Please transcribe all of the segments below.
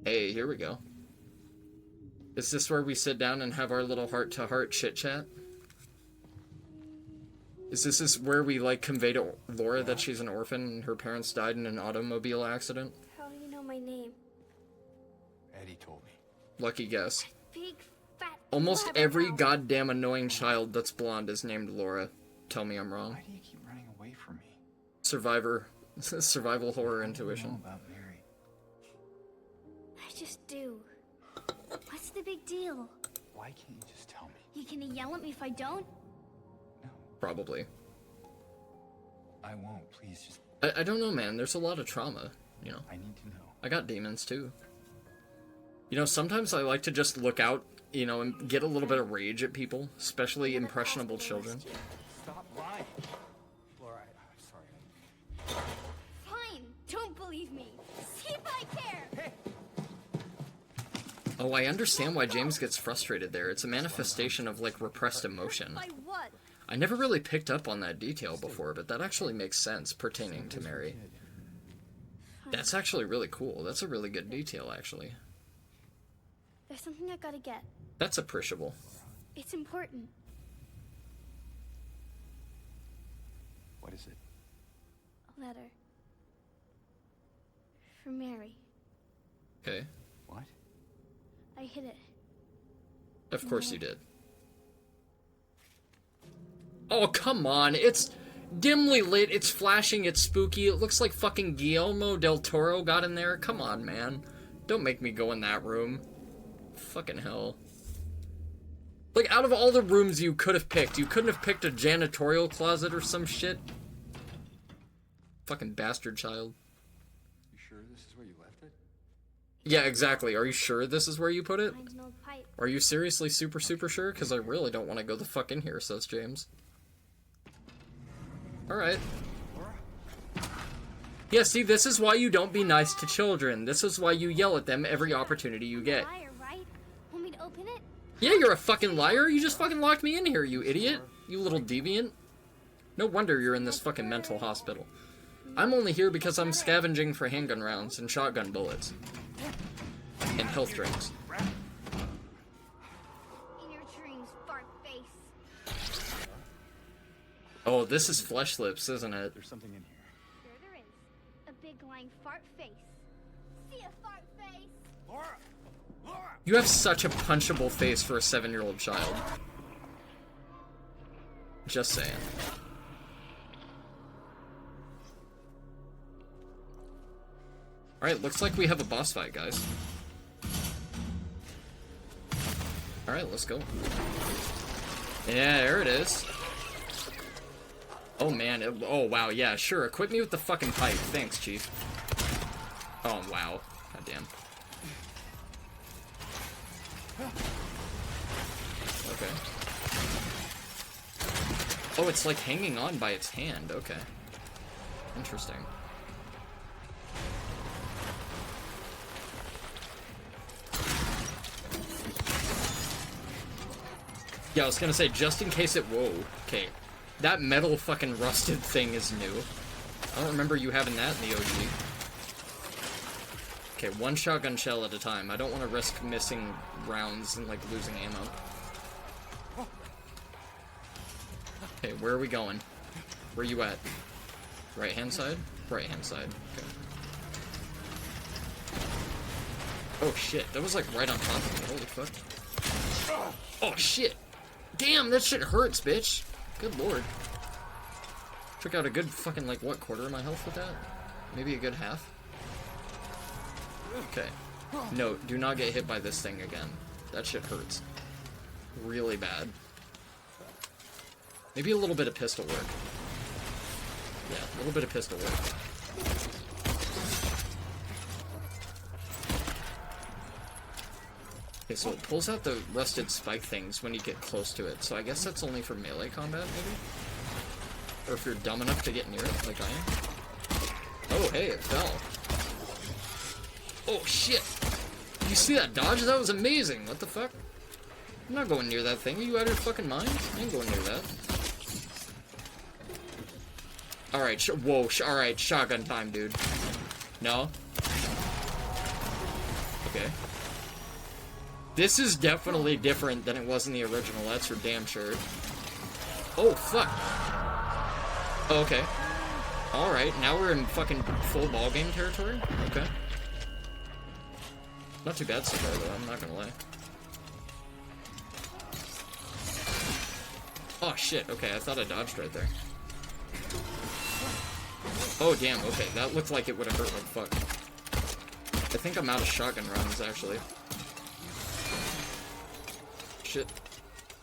Hey, here we go. Is this where we sit down and have our little heart-to-heart chit-chat? Is this where we, like, convey to Laura that she's an orphan and her parents died in an automobile accident? How do you know my name? Eddie told me. Lucky guess. Big, fat, Almost every blabbermouth. goddamn annoying child that's blonde is named Laura. Tell me I'm wrong. Why do you keep running away from me? Survival horror What intuition. do you know about Mary? I just do. What's the big deal? Why can't you just tell me? You gonna yell at me if I don't? No, Probably. I won't. Please, just. I don't know, man. There's a lot of trauma, you know. I need to know. I got demons, too. You know, sometimes I like to just look out, you know, and get a little bit of rage at people, especially impressionable children. Stop lying. Laura, I'm sorry. Fine. Don't believe me. See if I care. Hey! Oh, I understand why James gets frustrated there. It's a manifestation of, like, repressed emotion. By what? I never really picked up on that detail before, but that actually makes sense pertaining to Mary. That's actually really cool. That's a really good detail, actually. There's something I gotta get. That's appreciable. It's important. What is it? A letter. For Mary. Okay. What? I hid it. Of course you did. Oh, come on. It's dimly lit. It's flashing. It's spooky. It looks like fucking Guillermo del Toro got in there. Come on, man. Don't make me go in that room. Fucking hell. Like, out of all the rooms you could have picked, you couldn't have picked a janitorial closet or some shit? Fucking bastard child. You sure this is where you left it? Yeah, exactly. Are you sure this is where you put it? Mine's an old pipe. Are you seriously super sure? Because I really don't want to go the fuck in here, says James. Alright. Laura? Yeah, see, this is why you don't be nice to children. This is why you yell at them every opportunity you get. Liar, right? Want me to open it? Yeah, you're a fucking liar. You just fucking locked me in here, you idiot. You little deviant. No wonder you're in this fucking mental hospital. I'm only here because I'm scavenging for handgun rounds and shotgun bullets. And health drinks. In your dreams, fart face. Oh, this is Flesh Lips, isn't it? There's something in here. There there is. A big lying fart face. See a fart face? Laura! Laura! You have such a punchable face for a 7-year-old child. Just saying. Alright, looks like we have a boss fight, guys. Alright, let's go. Yeah, there it is. Oh, man. Oh, wow, yeah, sure. Equip me with the fucking pipe. Thanks, Chief. Oh, wow. Goddamn. Okay. Oh, it's like hanging on by its hand. Okay. Interesting. Yeah, I was gonna say, just in case it... Whoa. Okay. That metal fucking rusted thing is new. I don't remember you having that in the OG. Okay, one shotgun shell at a time. I don't want to risk missing rounds and, like, losing ammo. Okay, where are we going? Where you at? Right-hand side? Right-hand side. Okay. Oh, shit. That was, like, right on top of me. Holy fuck. Oh, shit. Damn, that shit hurts, bitch. Good lord. Took out a good fucking, like, what, quarter of my health with that? Maybe a good half? Okay. No, do not get hit by this thing again. That shit hurts. Really bad. Maybe a little bit of pistol work. Yeah, a little bit of pistol work. Okay, so it pulls out the rusted spike things when you get close to it, so I guess that's only for melee combat, maybe? Or if you're dumb enough to get near it, like I am. Oh, hey, it fell. Oh, shit! Did you see that dodge? That was amazing! What the fuck? I'm not going near that thing. Are you out of your fucking mind? I ain't going near that. Alright, alright, shotgun time, dude. No? Okay. This is definitely different than it was in the original, that's for damn sure. Oh, fuck. Okay. Alright, now we're in fucking full ballgame territory? Okay. Not too bad so far, though, I'm not gonna lie. Oh, shit, okay, I thought I dodged right there. Oh, damn, okay, that looked like it would have hurt like fuck. I think I'm out of shotgun rounds, actually. Shit.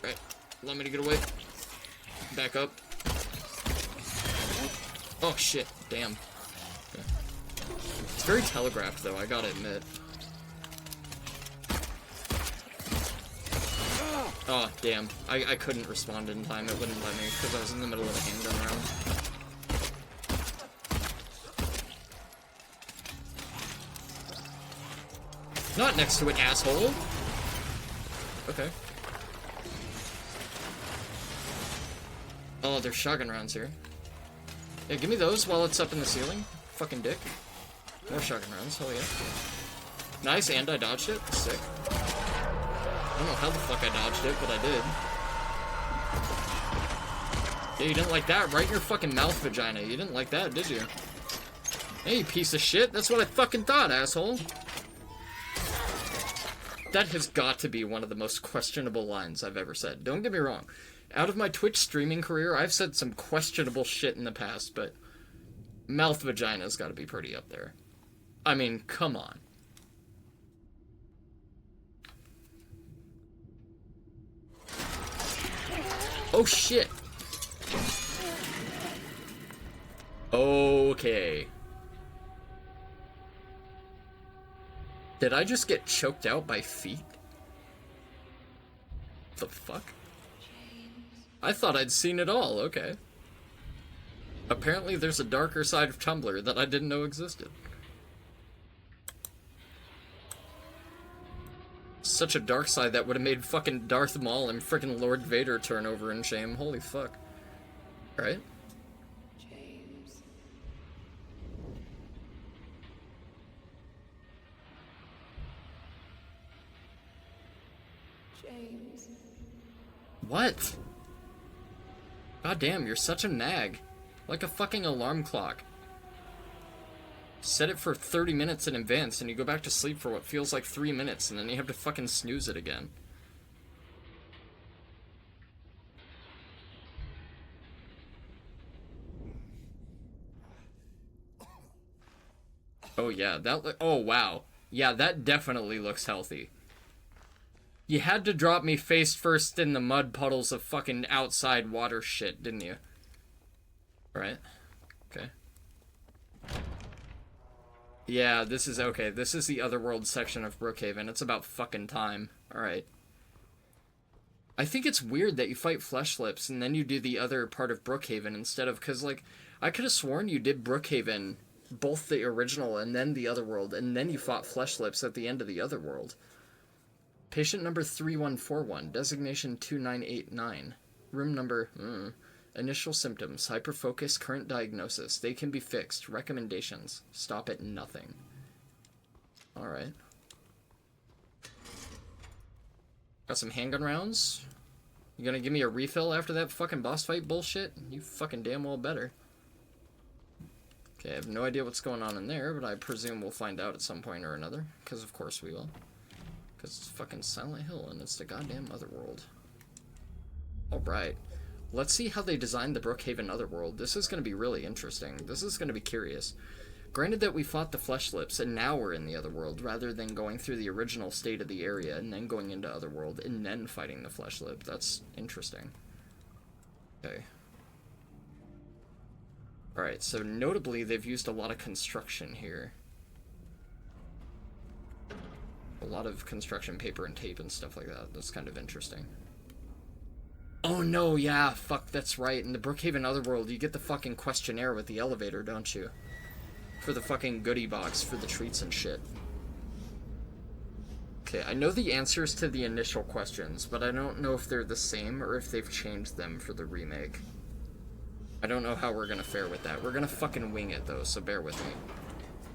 Right, allow me to get away. Back up. Oh, shit, damn. Okay. It's very telegraphed, though, I gotta admit. Oh, damn. I couldn't respond in time. It wouldn't let me because I was in the middle of a handgun round. Not next to it, asshole! Okay. Oh, there's shotgun rounds here. Yeah, give me those while it's up in the ceiling. Fucking dick. More shotgun rounds, hell yeah. Nice, and I dodged it. Sick. I don't know how the fuck I dodged it, but I did. Yeah, you didn't like that, right? Your fucking mouth vagina. You didn't like that, did you? Hey, you piece of shit. That's what I fucking thought, asshole. That has got to be one of the most questionable lines I've ever said. Don't get me wrong. Out of my Twitch streaming career, I've said some questionable shit in the past, but mouth vagina's got to be pretty up there. I mean, come on. Oh, shit. Okay. Did I just get choked out by feet? The fuck? I thought I'd seen it all, okay. Apparently there's a darker side of Tumblr that I didn't know existed. Such a dark side that would have made fucking Darth Maul and frickin' Lord Vader turn over in shame. Holy fuck. Right? James. James. What? God damn, you're such a nag. Like a fucking alarm clock. Set it for 30 minutes in advance and you go back to sleep for what feels like 3 minutes and then you have to fucking snooze it again. Oh yeah, oh wow. Yeah, that definitely looks healthy. You had to drop me face first in the mud puddles of fucking outside water shit, didn't you? Right? Okay. Yeah, this is okay. This is the Otherworld section of Brookhaven. It's about fucking time. Alright. I think it's weird that you fight Flesh Lips and then you do the other part of Brookhaven instead of... Because, like, I could have sworn you did Brookhaven, both the original and then the Otherworld, and then you fought Flesh Lips at the end of the Otherworld. Patient number 3141, designation 2989. Room number... Initial symptoms, hyperfocus, current diagnosis. They can be fixed. Recommendations. Stop at nothing. Alright. Got some handgun rounds. You gonna give me a refill after that fucking boss fight bullshit? You fucking damn well better. Okay, I have no idea what's going on in there, but I presume we'll find out at some point or another. Because of course we will. Because it's fucking Silent Hill and it's the goddamn Otherworld. Alright. Let's see how they designed the Brookhaven Otherworld. This is going to be really interesting. This is going to be curious. Granted that we fought the Flesh Lips, and now we're in the Otherworld, rather than going through the original state of the area, and then going into Otherworld, and then fighting the Flesh Lip. That's interesting. Okay. Alright, so notably, they've used a lot of construction here. A lot of construction paper and tape and stuff like that. That's kind of interesting. Oh no, yeah, fuck, that's right. In the Brookhaven Otherworld, you get the fucking questionnaire with the elevator, don't you? For the fucking goodie box, for the treats and shit. Okay, I know the answers to the initial questions, but I don't know if they're the same or if they've changed them for the remake. I don't know how we're gonna fare with that. We're gonna fucking wing it, though, so bear with me.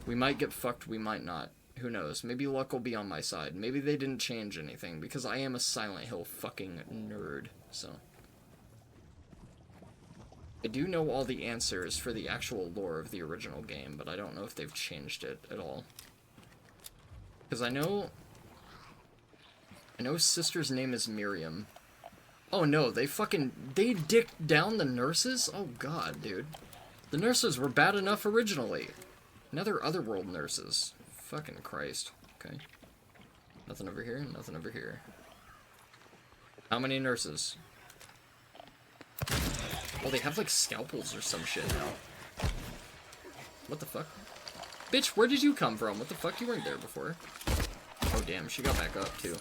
We might get fucked, we might not. Who knows? Maybe luck will be on my side. Maybe they didn't change anything, because I am a Silent Hill fucking nerd, so. I do know all the answers for the actual lore of the original game, but I don't know if they've changed it at all. Because I know sister's name is Miriam. Oh no, they dicked down the nurses? Oh god, dude. The nurses were bad enough originally. Now they're otherworld nurses. Fucking Christ. Okay. Nothing over here, nothing over here. How many nurses? Oh, they have like scalpels or some shit now. What the fuck? Bitch, where did you come from? What the fuck? You weren't there before. Oh damn, she got back up too.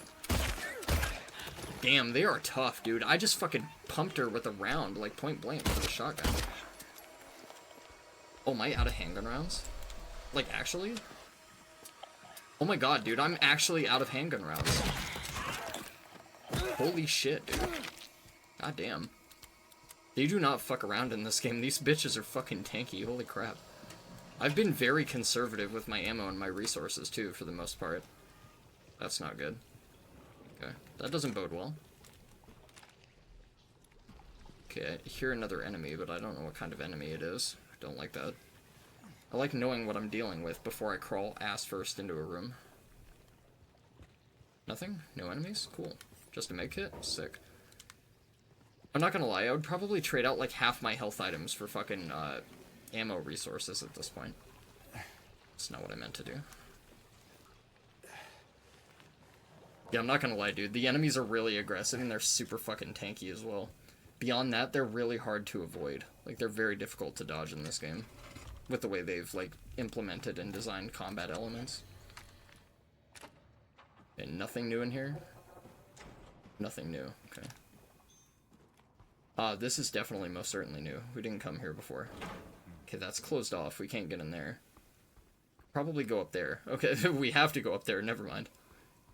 Damn, they are tough, dude. I just fucking pumped her with a round, like point blank with a shotgun. Oh, am I out of handgun rounds? Like, actually? Oh my god, dude, I'm actually out of handgun rounds. Holy shit, dude. God damn. They do not fuck around in this game. These bitches are fucking tanky, holy crap. I've been very conservative with my ammo and my resources, too, for the most part. That's not good. Okay, that doesn't bode well. Okay, I hear another enemy, but I don't know what kind of enemy it is. I don't like that. I like knowing what I'm dealing with before I crawl ass first into a room. Nothing? No enemies? Cool. Just a med kit? Sick. I'm not gonna lie, I would probably trade out like half my health items for fucking ammo resources at this point. That's not what I meant to do. Yeah, I'm not gonna lie, dude. The enemies are really aggressive and they're super fucking tanky as well. Beyond that, they're really hard to avoid. Like, they're very difficult to dodge in this game. With the way they've, like, implemented and designed combat elements. And nothing new in here? Nothing new, okay. This is definitely most certainly new. We didn't come here before. Okay, that's closed off. We can't get in there. Probably go up there. Okay, we have to go up there. Never mind.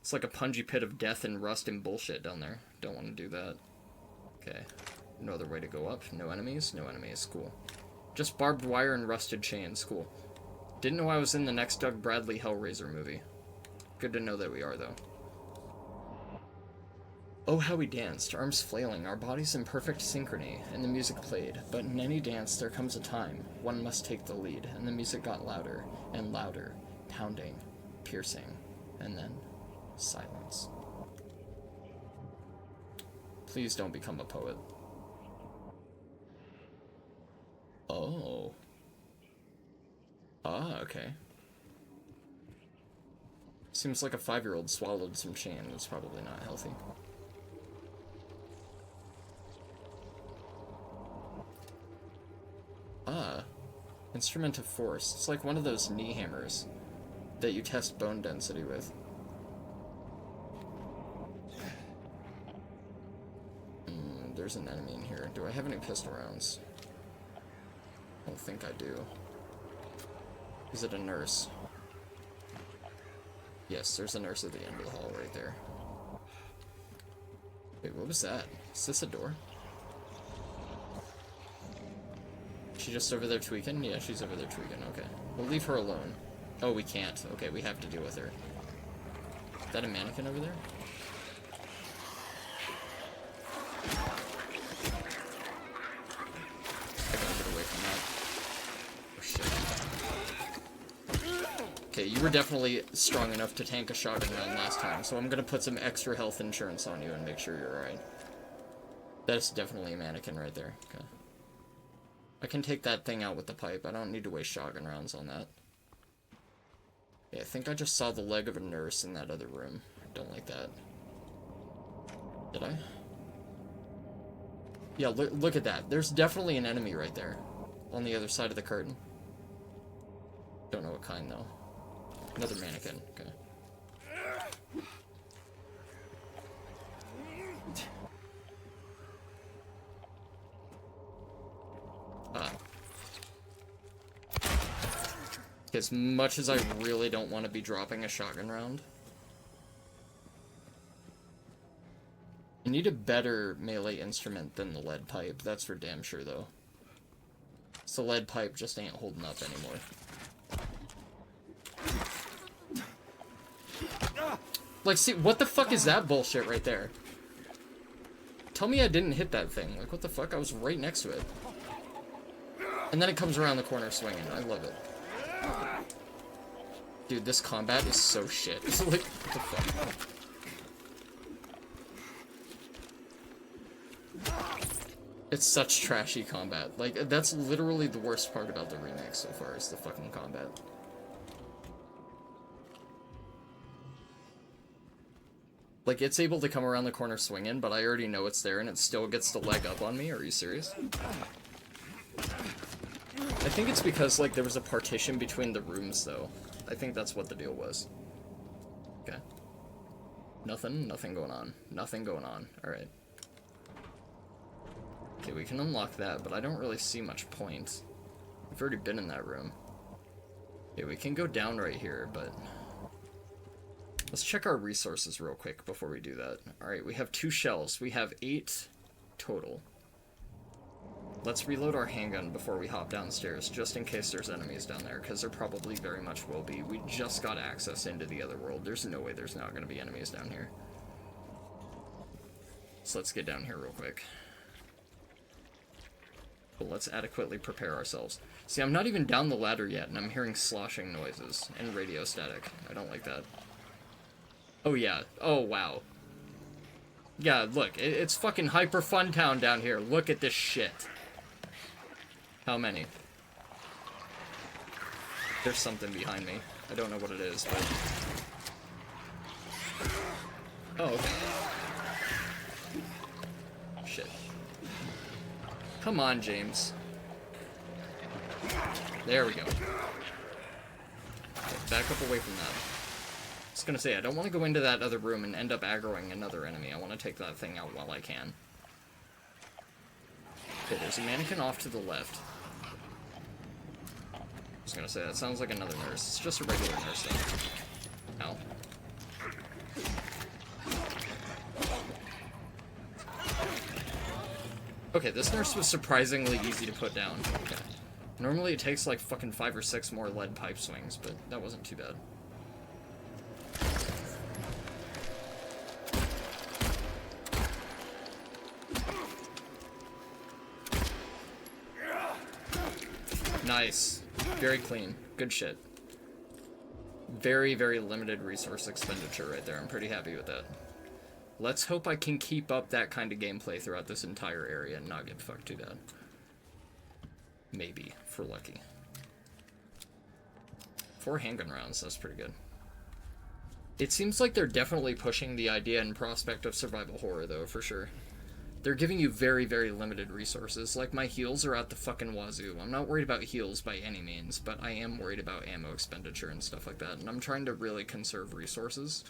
It's like a pungy pit of death and rust and bullshit down there. Don't want to do that. Okay. No other way to go up. No enemies? No enemies. Cool. Just barbed wire and rusted chains. Cool. Didn't know I was in the next Doug Bradley Hellraiser movie. Good to know that we are, though. Oh, how we danced, arms flailing, our bodies in perfect synchrony, and the music played. But in any dance there comes a time, one must take the lead, and the music got louder and louder, pounding, piercing, and then silence. Please don't become a poet. Oh. Ah, okay. Seems like a 5-year-old swallowed some chain. It's probably not healthy. Ah. Instrument of force. It's like one of those knee hammers that you test bone density with. There's an enemy in here. Do I have any pistol rounds? I don't think I do. Is it a nurse? Yes, there's a nurse at the end of the hall right there. Wait, what was that? Is this a door? She just over there tweaking? Yeah, she's over there tweaking. Okay. We'll leave her alone. Oh, we can't. Okay, we have to deal with her. Is that a mannequin over there? I gotta get away from that. Oh, shit. Okay, you were definitely strong enough to tank a shotgun round last time, so I'm gonna put some extra health insurance on you and make sure you're alright. That's definitely a mannequin right there. Okay. I can take that thing out with the pipe. I don't need to waste shotgun rounds on that. Yeah, I think I just saw the leg of a nurse in that other room. Don't like that. Did I? Yeah, look at that. There's definitely an enemy right there. On the other side of the curtain. Don't know what kind, though. Another mannequin. Okay. As much as I really don't want to be dropping a shotgun round. I need a better melee instrument than the lead pipe. That's for damn sure, though. So the lead pipe just ain't holding up anymore. Like, see, what the fuck is that bullshit right there? Tell me I didn't hit that thing. Like, what the fuck? I was right next to it. And then it comes around the corner swinging. I love it. Dude, this combat is so shit. Like, what the fuck? It's such trashy combat. Like, that's literally the worst part about the remake so far, is the fucking combat. Like, it's able to come around the corner swinging, but I already know it's there, and it still gets the leg up on me. Are you serious? I think it's because, like, there was a partition between the rooms, though. I think that's what the deal was. Okay. Nothing going on. Nothing going on. Alright. Okay, we can unlock that, but I don't really see much point. We've already been in that room. Okay, we can go down right here, but... let's check our resources real quick before we do that. Alright, we have 2 shells. We have 8 total. Let's reload our handgun before we hop downstairs, just in case there's enemies down there, because there probably very much will be. We just got access into the other world. There's no way there's not going to be enemies down here. So let's get down here real quick. But let's adequately prepare ourselves. See, I'm not even down the ladder yet, and I'm hearing sloshing noises and radio static. I don't like that. Oh, yeah. Oh, wow. Yeah, look. It's fucking Hyper Fun Town down here. Look at this shit. How many? There's something behind me. I don't know what it is, but... oh, okay. Shit. Come on, James. There we go. Okay, back up away from that. I was gonna say, I don't want to go into that other room and end up aggroing another enemy. I want to take that thing out while I can. Okay, there's a mannequin off to the left. I was gonna say, that sounds like another nurse. It's just a regular nurse thing. Ow. Okay, this nurse was surprisingly easy to put down. Okay. Normally it takes like fucking 5 or 6 more lead pipe swings, but that wasn't too bad. Nice. Very clean. Good shit. Very, very limited resource expenditure right there. I'm pretty happy with that. Let's hope I can keep up that kind of gameplay throughout this entire area and not get fucked too bad. Maybe, if we're lucky. 4 handgun rounds, that's pretty good. It seems like they're definitely pushing the idea and prospect of survival horror, though, for sure. They're giving you very, very limited resources. Like, my heals are at the fucking wazoo. I'm not worried about heals by any means, but I am worried about ammo expenditure and stuff like that. And I'm trying to really conserve resources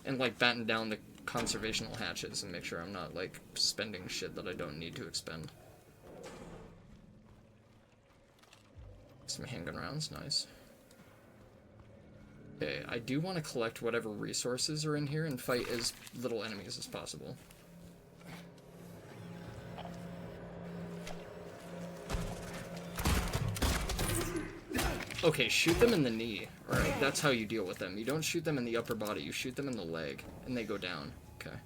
and, like, batten down the conservational hatches and make sure I'm not, like, spending shit that I don't need to expend. Some handgun rounds, nice. Okay, I do want to collect whatever resources are in here and fight as little enemies as possible. Okay, shoot them in the knee. Alright, that's how you deal with them. You don't shoot them in the upper body, you shoot them in the leg, and they go down. Okay.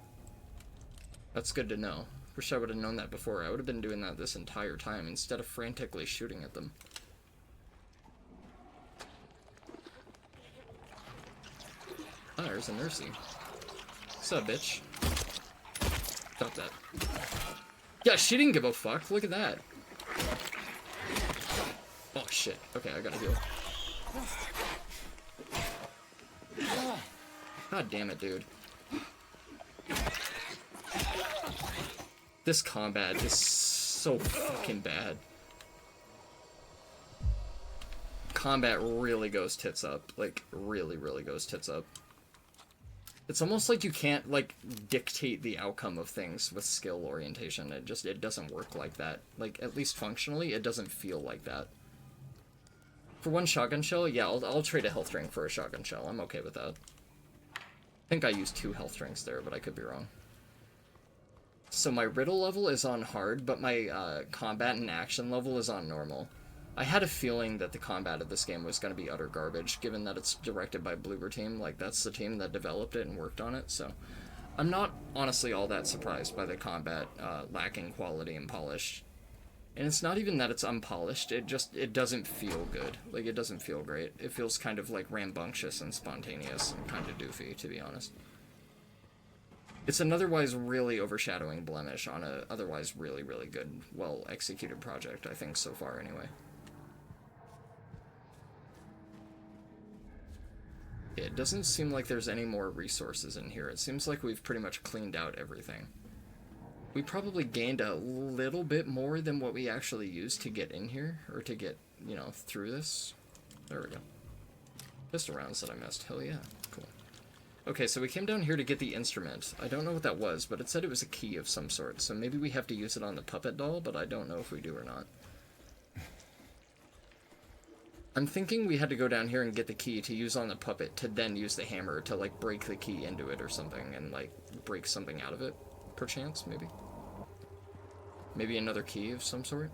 That's good to know. Wish I would have known that before. I would have been doing that this entire time instead of frantically shooting at them. Ah, there's a nursey. What's up, bitch? Stop that. Yeah, she didn't give a fuck. Look at that. Oh, shit. Okay, I gotta heal. God damn it, dude. This combat is so fucking bad. Combat really goes tits up. Like, really, really goes tits up. It's almost like you can't, like, dictate the outcome of things with skill orientation. It doesn't work like that. Like, at least functionally, it doesn't feel like that. For one shotgun shell, yeah, I'll trade a health drink for a shotgun shell. I'm okay with that. I think I used 2 health drinks there, but I could be wrong. So my riddle level is on hard, but my combat and action level is on normal. I had a feeling that the combat of this game was going to be utter garbage, given that it's directed by Bloober Team. Like, that's the team that developed it and worked on it, so... I'm not, honestly, all that surprised by the combat lacking quality and polish. And it's not even that it's unpolished, it doesn't feel good. Like, it doesn't feel great. It feels kind of, like, rambunctious and spontaneous and kind of doofy, to be honest. It's an otherwise really overshadowing blemish on a otherwise really, really good, well-executed project, I think, so far, anyway. It doesn't seem like there's any more resources in here. It seems like we've pretty much cleaned out everything. We probably gained a little bit more than what we actually used to get in here, or to get, you know, through this. There we go. Pistol rounds that I missed. Hell yeah. Cool. Okay, so we came down here to get the instrument. I don't know what that was, but it said it was a key of some sort, so maybe we have to use it on the puppet doll, but I don't know if we do or not. I'm thinking we had to go down here and get the key to use on the puppet, to then use the hammer to, like, break the key into it or something, and, like, break something out of it, perchance, maybe? Maybe another key of some sort?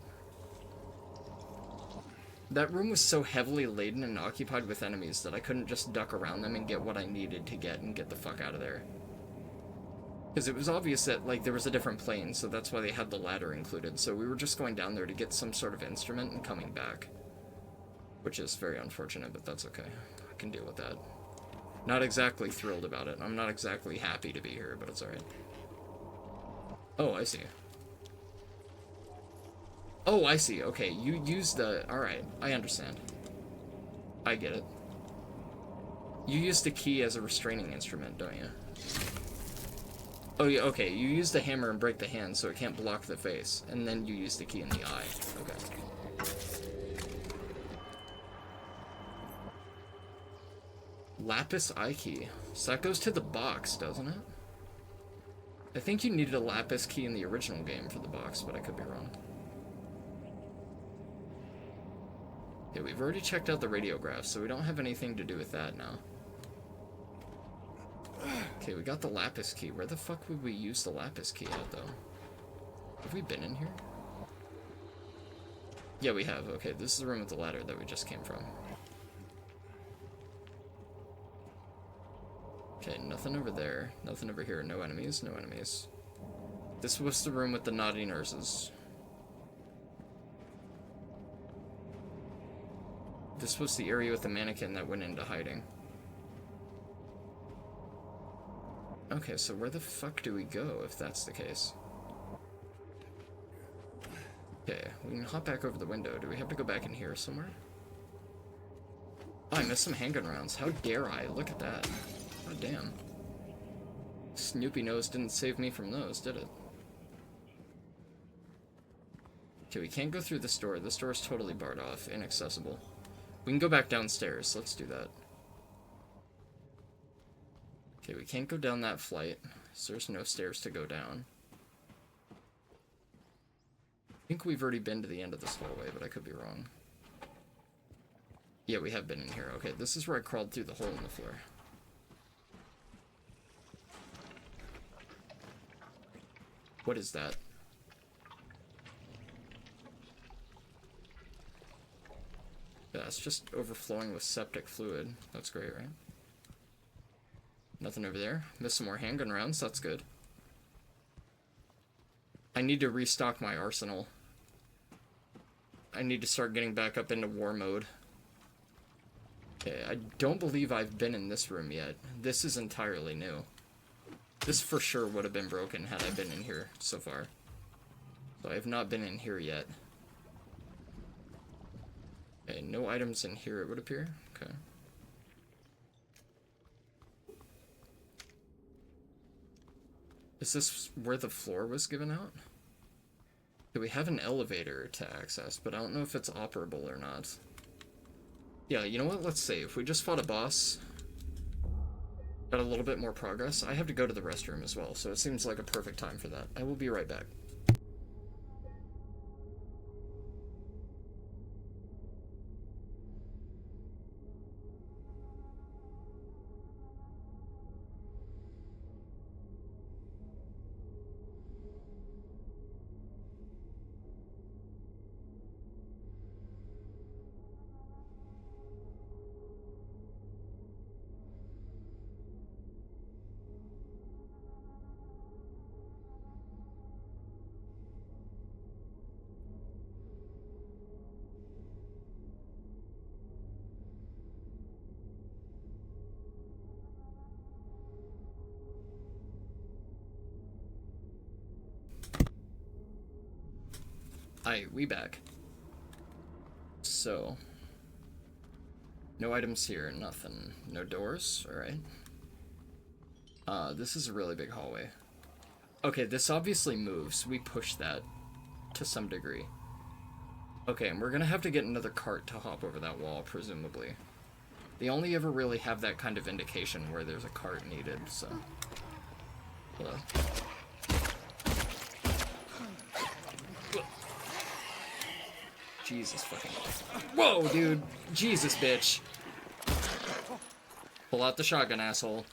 That room was so heavily laden and occupied with enemies that I couldn't just duck around them and get what I needed to get and get the fuck out of there. Because it was obvious that, like, there was a different plane, so that's why they had the ladder included, so we were just going down there to get some sort of instrument and coming back. Which is very unfortunate, but that's okay. I can deal with that. Not exactly thrilled about it. I'm not exactly happy to be here, but it's alright. Oh, I see. Oh, I see. Okay, you use the... Alright, I understand. I get it. You use the key as a restraining instrument, don't you? Oh, yeah, okay. You use the hammer and break the hand so it can't block the face. And then you use the key in the eye. Okay. Lapis eye key. So that goes to the box, doesn't it? I think you needed a lapis key in the original game for the box, but I could be wrong. Okay, we've already checked out the radiograph, so we don't have anything to do with that now. Okay, we got the lapis key. Where the fuck would we use the lapis key at, though? Have we been in here? Yeah, we have. Okay, this is the room with the ladder that we just came from. Okay, nothing over there. Nothing over here. No enemies. No enemies. This was the room with the naughty nurses. This was the area with the mannequin that went into hiding. Okay, so where the fuck do we go if that's the case? Okay, we can hop back over the window. Do we have to go back in here somewhere? Oh, I missed some handgun rounds. How dare I? Look at that. Oh, damn. Snoopy nose didn't save me from those, did it? Okay, we can't go through this door. This door is totally barred off, inaccessible. We can go back downstairs. Let's do that. Okay, we can't go down that flight, so there's no stairs to go down. I think we've already been to the end of this hallway, but I could be wrong. Yeah, we have been in here. Okay, this is where I crawled through the hole in the floor. What is that? Yeah, it's just overflowing with septic fluid. That's great, right? Nothing over there. Missed some more handgun rounds. That's good. I need to restock my arsenal. I need to start getting back up into war mode. Okay, I don't believe I've been in this room yet. This is entirely new. This for sure would have been broken had I been in here so far. So I have not been in here yet. Okay, no items in here, it would appear. Okay. Is this where the floor was given out? Okay, we have an elevator to access, but I don't know if it's operable or not. Yeah, you know what? Let's save. We just fought a boss. Got a little bit more progress. I have to go to the restroom as well, so it seems like a perfect time for that. I will be right back. Aye, we back. So, no items here, nothing. No doors, alright. This is a really big hallway. Okay, this obviously moves. We push that to some degree. Okay, and we're gonna have to get another cart to hop over that wall, presumably. They only ever really have that kind of indication where there's a cart needed, so... Hello. Jesus fucking... Whoa, dude! Jesus, bitch! Pull out the shotgun, asshole.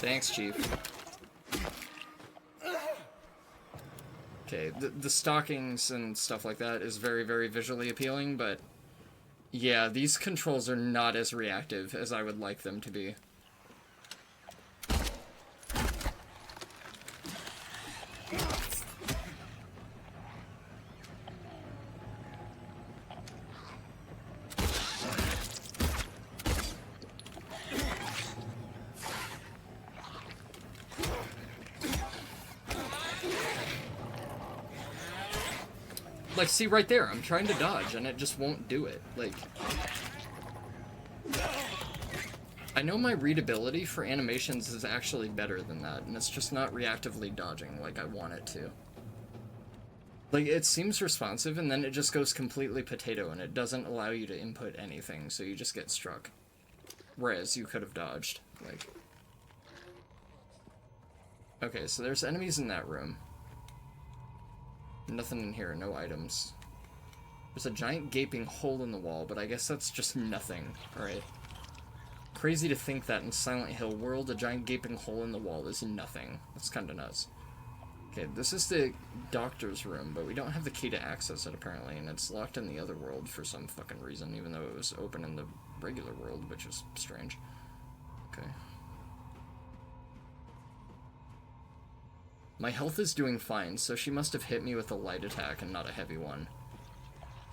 Thanks, Chief. Okay, the stockings and stuff like that is very, very visually appealing, but... Yeah, these controls are not as reactive as I would like them to be. Like, see right there, I'm trying to dodge, and it just won't do it. Like... I know my readability for animations is actually better than that, and it's just not reactively dodging like I want it to. Like, it seems responsive, and then it just goes completely potato, and it doesn't allow you to input anything, so you just get struck. Whereas you could have dodged, like... Okay, so there's enemies in that room. Nothing in here, no items. There's a giant gaping hole in the wall, but I guess that's just nothing, alright? Crazy to think that in Silent Hill world, a giant gaping hole in the wall is nothing. That's kinda nuts. Okay, this is the doctor's room, but we don't have the key to access it, apparently, and it's locked in the other world for some fucking reason, even though it was open in the regular world, which is strange. Okay. My health is doing fine, so she must have hit me with a light attack and not a heavy one.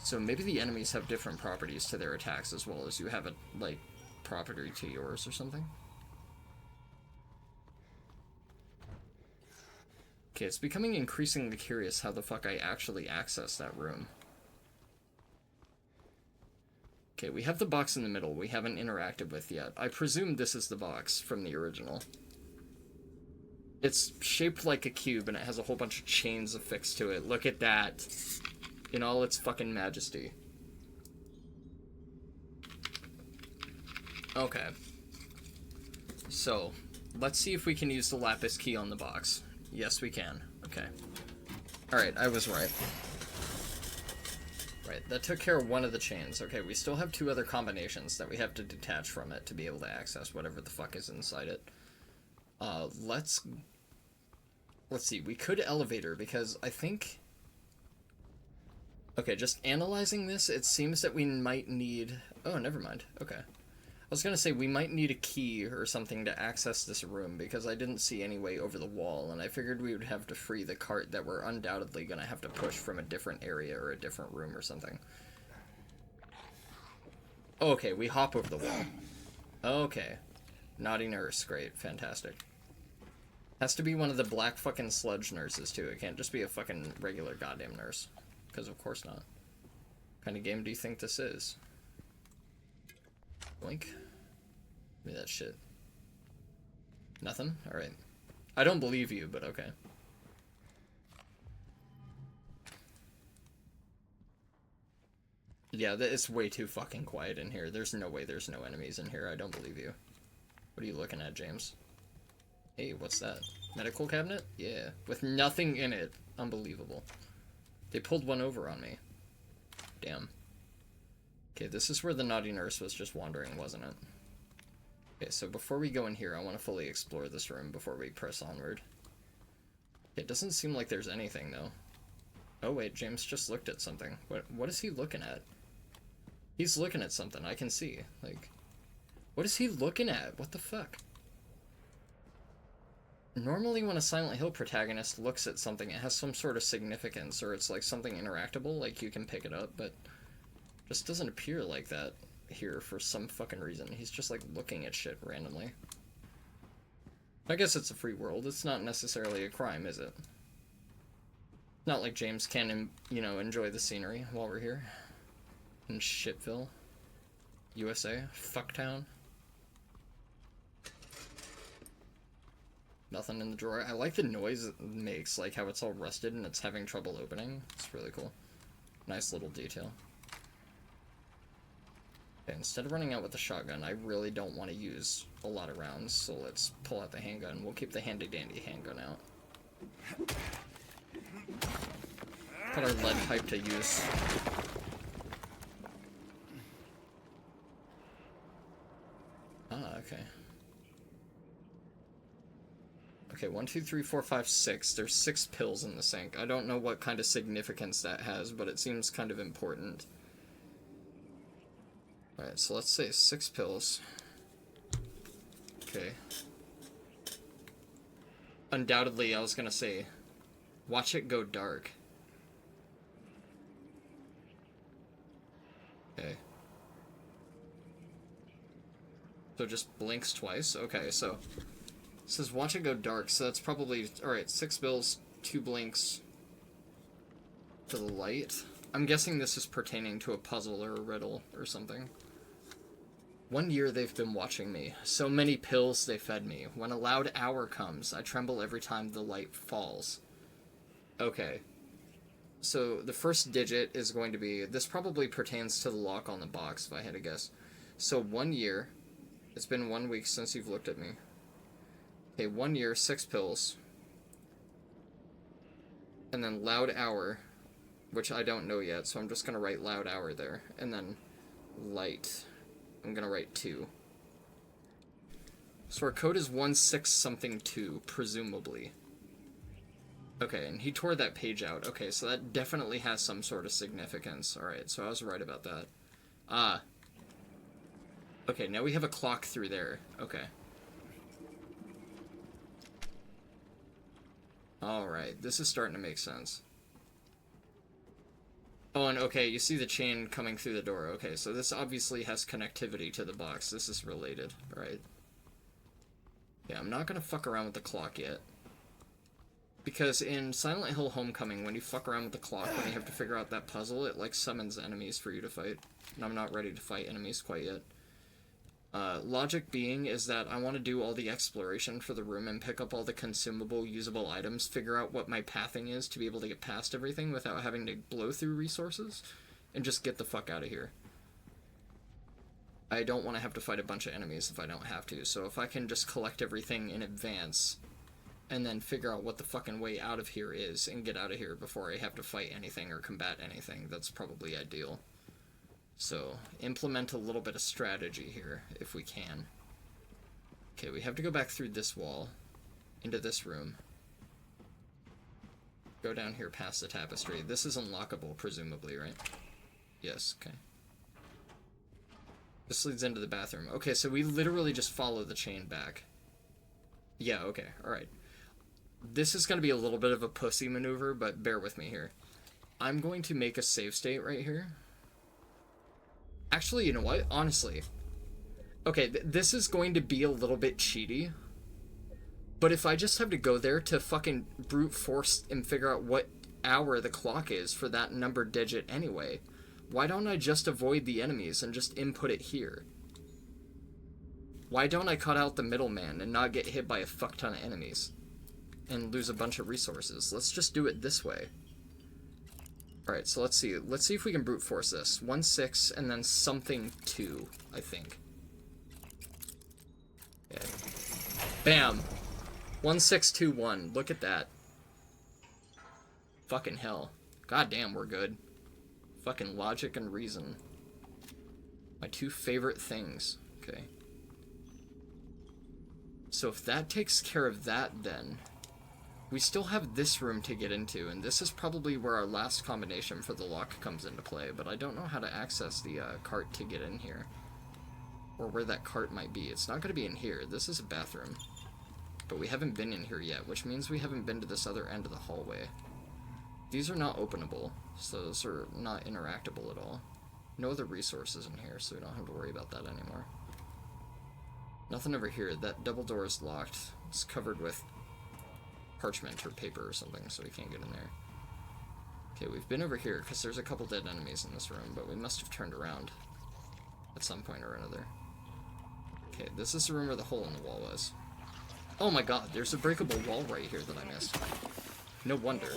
So maybe the enemies have different properties to their attacks as well as you have a, like, property to yours or something. Okay, it's becoming increasingly curious how the fuck I actually access that room. Okay, we have the box in the middle we haven't interacted with yet. I presume this is the box from the original. It's shaped like a cube, and it has a whole bunch of chains affixed to it. Look at that. In all its fucking majesty. Okay. So, let's see if we can use the lapis key on the box. Yes, we can. Okay. Alright, I was right. Right, that took care of one of the chains. Okay, we still have two other combinations that we have to detach from it to be able to access whatever the fuck is inside it. Let's see, we could elevator, because I think... Okay, just analyzing this, it seems that we might need... Oh, never mind. Okay. I was gonna say, we might need a key or something to access this room, because I didn't see any way over the wall, and I figured we would have to free the cart that we're undoubtedly gonna have to push from a different area or a different room or something. Okay, we hop over the wall. Okay. Naughty nurse, great, fantastic. Has to be one of the black fucking sludge nurses, too. It can't just be a fucking regular goddamn nurse. Because of course not. What kind of game do you think this is? Blink. Give me that shit. Nothing? Alright. I don't believe you, but okay. Yeah, it's way too fucking quiet in here. There's no way there's no enemies in here. I don't believe you. What are you looking at, James? Hey, what's that? Medical cabinet? Yeah. With nothing in it. Unbelievable. They pulled one over on me. Damn. Okay, this is where the naughty nurse was just wandering, wasn't it? Okay, so before we go in here, I want to fully explore this room before we press onward. It doesn't seem like there's anything, though. Oh, wait, James just looked at something. What is he looking at? He's looking at something, I can see. Like, what is he looking at? What the fuck? Normally when a Silent Hill protagonist looks at something, it has some sort of significance, or it's like something interactable, like you can pick it up, but just doesn't appear like that here for some fucking reason. He's just like looking at shit randomly. I guess it's a free world. It's not necessarily a crime, is it? Not like James can, you know, enjoy the scenery while we're here. In Shitville, USA. Fucktown. Nothing in the drawer. I like the noise it makes, like how it's all rusted and it's having trouble opening. It's really cool. Nice little detail. Okay, instead of running out with the shotgun, I really don't want to use a lot of rounds, so let's pull out the handgun. We'll keep the handy-dandy handgun out. Put our lead pipe to use. Ah, okay. Okay, 1, 2, 3, 4, 5, 6. There's 6 pills in the sink. I don't know what kind of significance that has, but it seems kind of important. Alright, so let's say 6 pills. Okay. Undoubtedly, I was gonna say, watch it go dark. Okay. So just blinks twice? Okay, so... It says watch it go dark, so that's probably... Alright, 6 bills, 2 blinks to the light. I'm guessing this is pertaining to a puzzle or a riddle or something. 1 year they've been watching me. So many pills they fed me. When a loud hour comes, I tremble every time the light falls. Okay. So the first digit is going to be... This probably pertains to the lock on the box, if I had to guess. So 1 year. It's been 1 week since you've looked at me. Okay, 1 year, 6 pills. And then loud hour, which I don't know yet, so I'm just going to write loud hour there. And then light. I'm going to write 2. So our code is 16-something-2, presumably. Okay, and he tore that page out. Okay, so that definitely has some sort of significance. Alright, so I was right about that. Ah. Okay, now we have a clock through there. Okay. Alright, this is starting to make sense. Oh, and okay, you see the chain coming through the door. Okay, so this obviously has connectivity to the box. This is related, right? Yeah, I'm not gonna fuck around with the clock yet. Because in Silent Hill Homecoming, when you fuck around with the clock, when you have to figure out that puzzle, it, like, summons enemies for you to fight. And I'm not ready to fight enemies quite yet. Logic being is that I want to do all the exploration for the room and pick up all the consumable, usable items, figure out what my pathing is to be able to get past everything without having to blow through resources, and just get the fuck out of here. I don't want to have to fight a bunch of enemies if I don't have to, so if I can just collect everything in advance, and then figure out what the fucking way out of here is, and get out of here before I have to fight anything or combat anything, that's probably ideal. So, implement a little bit of strategy here, if we can. Okay, we have to go back through this wall, into this room. Go down here past the tapestry. This is unlockable, presumably, right? Yes, okay. This leads into the bathroom. Okay, so we literally just follow the chain back. Yeah, okay, alright. This is going to be a little bit of a pussy maneuver, but bear with me here. I'm going to make a save state right here. Actually, you know what? Honestly. Okay, this is going to be a little bit cheaty. But if I just have to go there to fucking brute force and figure out what hour the clock is for that number digit anyway, why don't I just avoid the enemies and just input it here? Why don't I cut out the middleman and not get hit by a fuck ton of enemies? And lose a bunch of resources. Let's just do it this way. Alright, so let's see. Let's see if we can brute force this. 1, 6, and then something 2, I think. Okay. Bam! 1, 6, 2, 1. Look at that. Fucking hell. God damn, we're good. Fucking logic and reason. My 2 favorite things. Okay. So if that takes care of that, then... We still have this room to get into, and this is probably where our last combination for the lock comes into play, but I don't know how to access the cart to get in here. Or where that cart might be. It's not going to be in here. This is a bathroom. But we haven't been in here yet, which means we haven't been to this other end of the hallway. These are not openable, so those are not interactable at all. No other resources in here, so we don't have to worry about that anymore. Nothing over here. That double door is locked. It's covered with parchment or paper or something, so we can't get in there. Okay, we've been over here, because there's a couple dead enemies in this room, but we must have turned around at some point or another. Okay, this is the room where the hole in the wall was. Oh my god, there's a breakable wall right here that I missed. No wonder.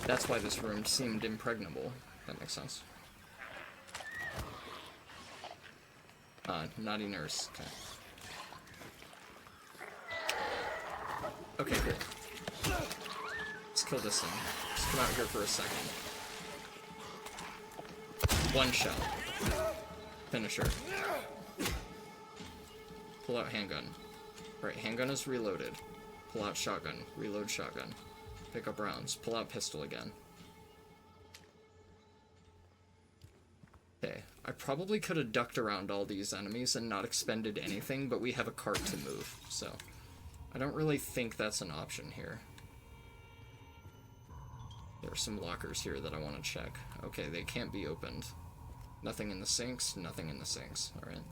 That's why this room seemed impregnable. That makes sense. Naughty nurse. Okay. Okay, cool. Let's kill this thing. Let's come out here for a second. One shot. Finisher. Pull out handgun. Right, handgun is reloaded. Pull out shotgun. Reload shotgun. Pick up rounds. Pull out pistol again. Okay, I probably could have ducked around all these enemies and not expended anything, but we have a cart to move, so I don't really think that's an option here. There are some lockers here that I want to check. Okay, they can't be opened. Nothing in the sinks, nothing in the sinks. Alright.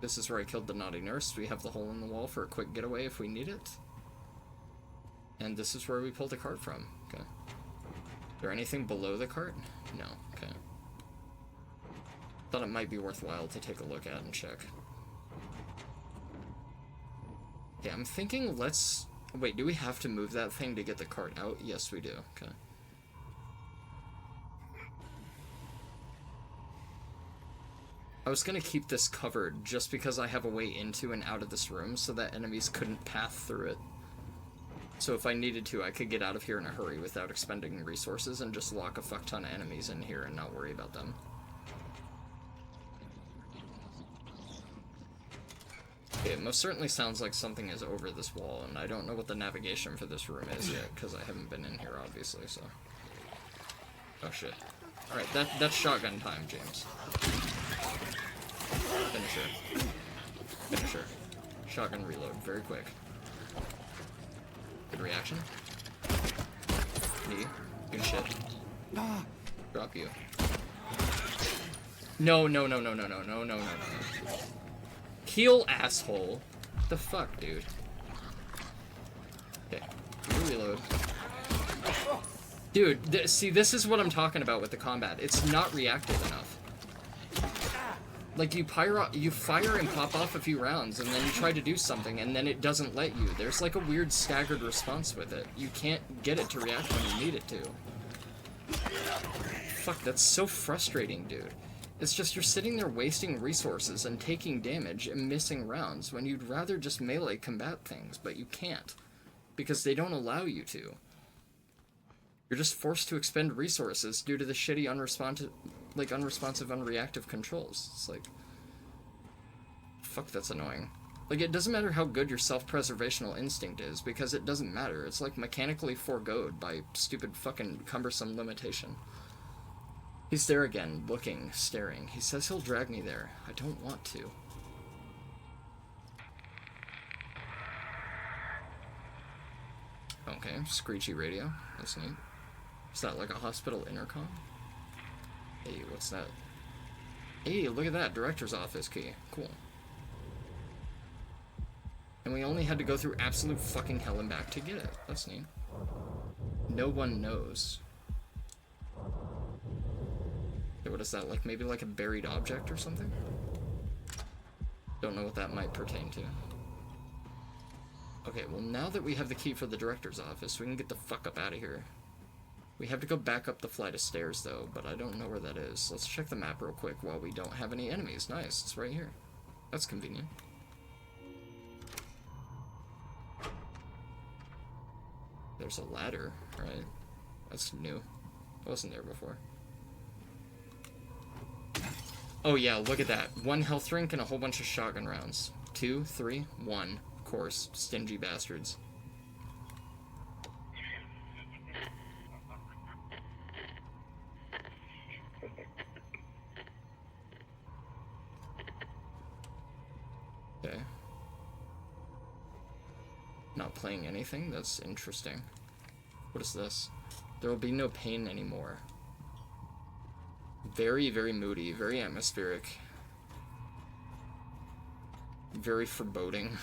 This is where I killed the naughty nurse. We have the hole in the wall for a quick getaway if we need it. And this is where we pulled the cart from. Okay. Is there anything below the cart? No. Okay. Thought it might be worthwhile to take a look at and check. Yeah, I'm thinking let's... Wait, do we have to move that thing to get the cart out? Yes, we do. Okay. I was gonna keep this covered just because I have a way into and out of this room so that enemies couldn't path through it. So if I needed to, I could get out of here in a hurry without expending resources and just lock a fuck ton of enemies in here and not worry about them. Okay, it most certainly sounds like something is over this wall, and I don't know what the navigation for this room is yet, because I haven't been in here, obviously, so... Oh shit. Alright, that's shotgun time, James. Finisher. Finisher. Shotgun reload, very quick. Good reaction. Knee. Good shit. Drop you. No. Heal, asshole. What the fuck, dude? Okay. Reload. Dude, see, this is what I'm talking about with the combat. It's not reactive enough. Like, you fire and pop off a few rounds, and then you try to do something, and then it doesn't let you. There's, like, a weird staggered response with it. You can't get it to react when you need it to. Fuck, that's so frustrating, dude. It's just you're sitting there wasting resources and taking damage and missing rounds when you'd rather just melee combat things, but you can't. Because they don't allow you to. You're just forced to expend resources due to the shitty unresponsive, unreactive controls. It's like... Fuck, that's annoying. Like, it doesn't matter how good your self-preservational instinct is, because it doesn't matter. It's, like, mechanically foregoed by stupid fucking cumbersome limitation. He's there again, looking, staring. He says he'll drag me there. I don't want to. Okay, screechy radio. That's neat. Is that like a hospital intercom? Hey, what's that? Hey, look at that. Director's office key. Cool. And we only had to go through absolute fucking hell and back to get it. That's neat. No one knows. Okay, what is that? Like, maybe like a buried object or something? Don't know what that might pertain to. Okay, well, now that we have the key for the director's office, we can get the fuck up out of here. We have to go back up the flight of stairs, though, but I don't know where that is. Let's check the map real quick while we don't have any enemies. Nice, it's right here. That's convenient. There's a ladder, right? That's new. It wasn't there before. Oh yeah, look at that. 1 health drink and a whole bunch of shotgun rounds. 2, 3, 1. Of course, stingy bastards. Okay. Not playing anything? That's interesting. What is this? There will be no pain anymore. Very, very moody, very atmospheric. Very foreboding.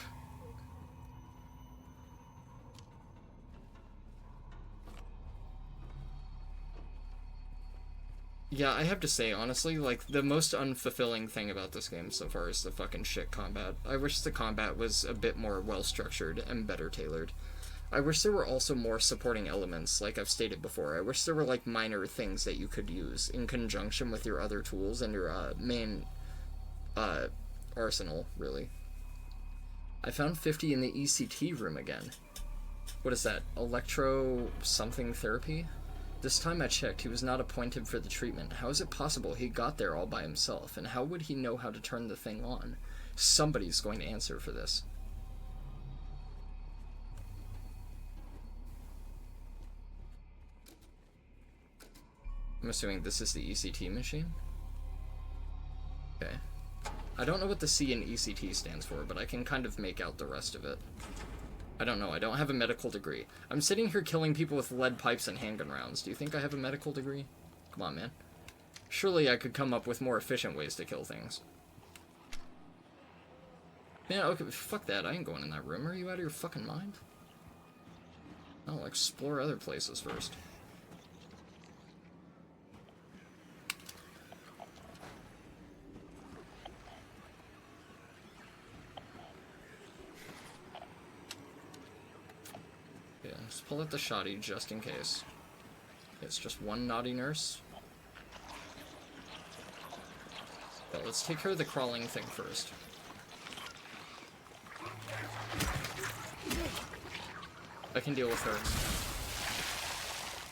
Yeah, I have to say, honestly, like, the most unfulfilling thing about this game so far is the fucking shit combat. I wish the combat was a bit more well-structured and better tailored. I wish there were also more supporting elements, like I've stated before. I wish there were, like, minor things that you could use in conjunction with your other tools and your, main, arsenal, really. I found 50 in the ECT room again. What is that? Electro-something therapy? This time I checked, he was not appointed for the treatment. How is it possible he got there all by himself? And how would he know how to turn the thing on? Somebody's going to answer for this. I'm assuming this is the ECT machine? Okay. I don't know what the C in ECT stands for, but I can kind of make out the rest of it. I don't know, I don't have a medical degree. I'm sitting here killing people with lead pipes and handgun rounds. Do you think I have a medical degree? Come on, man. Surely I could come up with more efficient ways to kill things. Man, okay, fuck that. I ain't going in that room. Are you out of your fucking mind? I'll explore other places first. Just pull out the shoddy just in case. It's just one naughty nurse. But let's take care of the crawling thing first. I can deal with her.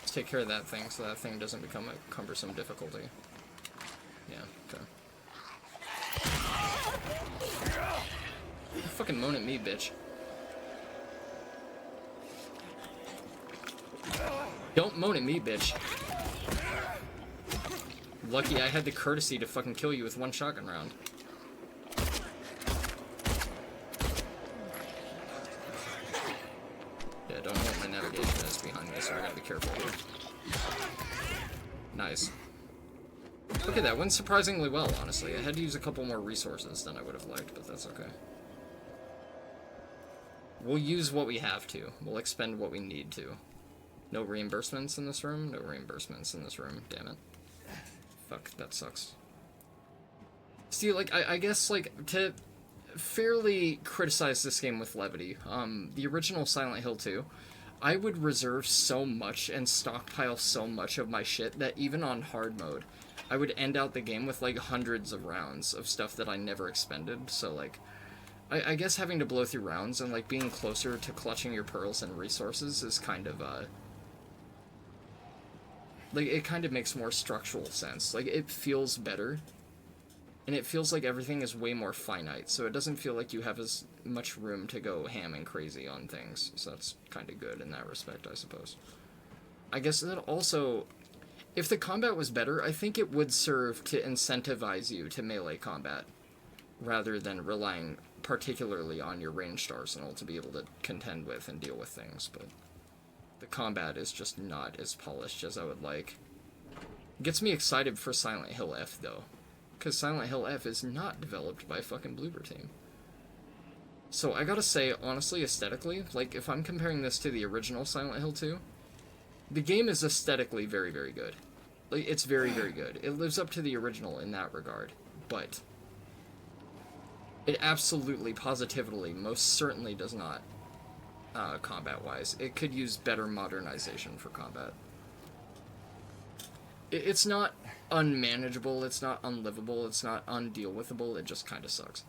Let's take care of that thing so that thing doesn't become a cumbersome difficulty. Yeah, okay. You fucking moan at me, bitch. Don't moan at me, bitch. Lucky I had the courtesy to fucking kill you with one shotgun round. Yeah, don't know what my navigation is behind me, so I gotta be careful here. Nice. Okay, that went surprisingly well, honestly. I had to use a couple more resources than I would have liked, but that's okay. We'll use what we have to. We'll expend what we need to. No reimbursements in this room? No reimbursements in this room. Damn it. Fuck, that sucks. See, like, I guess, like, to fairly criticize this game with levity, the original Silent Hill 2, I would reserve so much and stockpile so much of my shit that even on hard mode, I would end out the game with, like, hundreds of rounds of stuff that I never expended, so, like, I guess having to blow through rounds and, like, being closer to clutching your pearls and resources is kind of, like, it kind of makes more structural sense. Like, it feels better. And it feels like everything is way more finite, so it doesn't feel like you have as much room to go ham and crazy on things. So that's kind of good in that respect, I suppose. I guess that also, if the combat was better, I think it would serve to incentivize you to melee combat, rather than relying particularly on your ranged arsenal to be able to contend with and deal with things, but the combat is just not as polished as I would like. Gets me excited for Silent Hill F, though. Because Silent Hill F is not developed by fucking Bloober Team. So I gotta say, honestly, aesthetically, like, if I'm comparing this to the original Silent Hill 2, the game is aesthetically very, very good. Like, it's very, very good. It lives up to the original in that regard. But it absolutely, positively, most certainly does not, combat-wise. It could use better modernization for combat. It's not unmanageable, it's not unlivable, it's not undeal-withable, it just kind of sucks.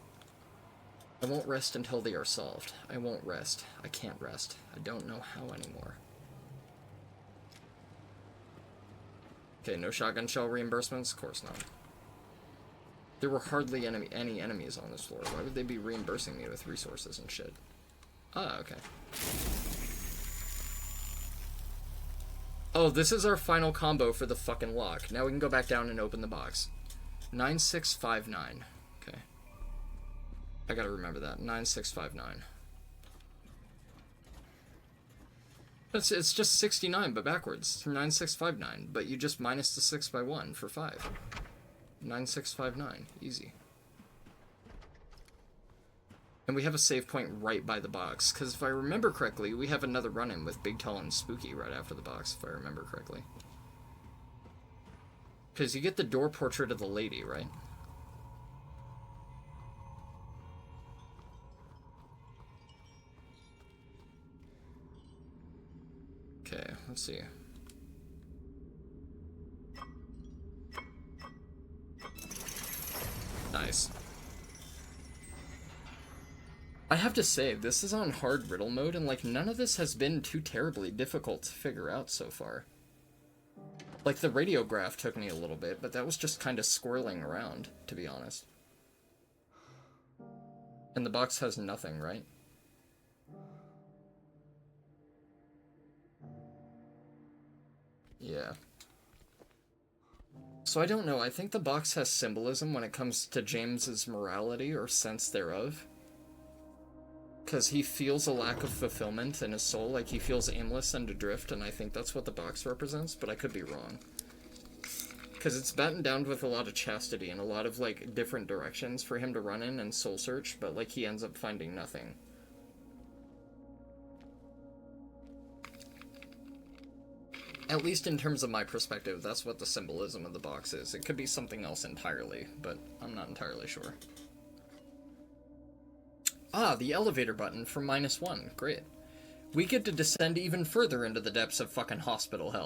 I won't rest until they are solved. I won't rest. I can't rest. I don't know how anymore. Okay, no shotgun shell reimbursements? Of course not. There were hardly any enemies on this floor. Why would they be reimbursing me with resources and shit? Ah, okay. Oh, this is our final combo for the fucking lock. Now we can go back down and open the box. 9659. Okay. I gotta remember that. 9659. It's just 69, but backwards. 9659. But you just minus the 6 by 1 for 5. 9659. Easy. And we have a save point right by the box, because if I remember correctly, we have another run-in with Big Tall and Spooky right after the box, if I remember correctly. Because you get the door portrait of the lady, right? Okay, let's see. Nice. I have to say, this is on hard riddle mode, and like none of this has been too terribly difficult to figure out so far. Like the radiograph took me a little bit, but that was just kind of squirreling around, to be honest. And the box has nothing, right? Yeah. So I don't know, I think the box has symbolism when it comes to James's morality or sense thereof. Because he feels a lack of fulfillment in his soul, like he feels aimless and adrift, and I think that's what the box represents, but I could be wrong. Because it's battened down with a lot of chastity and a lot of, like, different directions for him to run in and soul search, but, like, he ends up finding nothing. At least in terms of my perspective, that's what the symbolism of the box is. It could be something else entirely, but I'm not entirely sure. Ah, the elevator button from -1. Great. We get to descend even further into the depths of fucking hospital hell.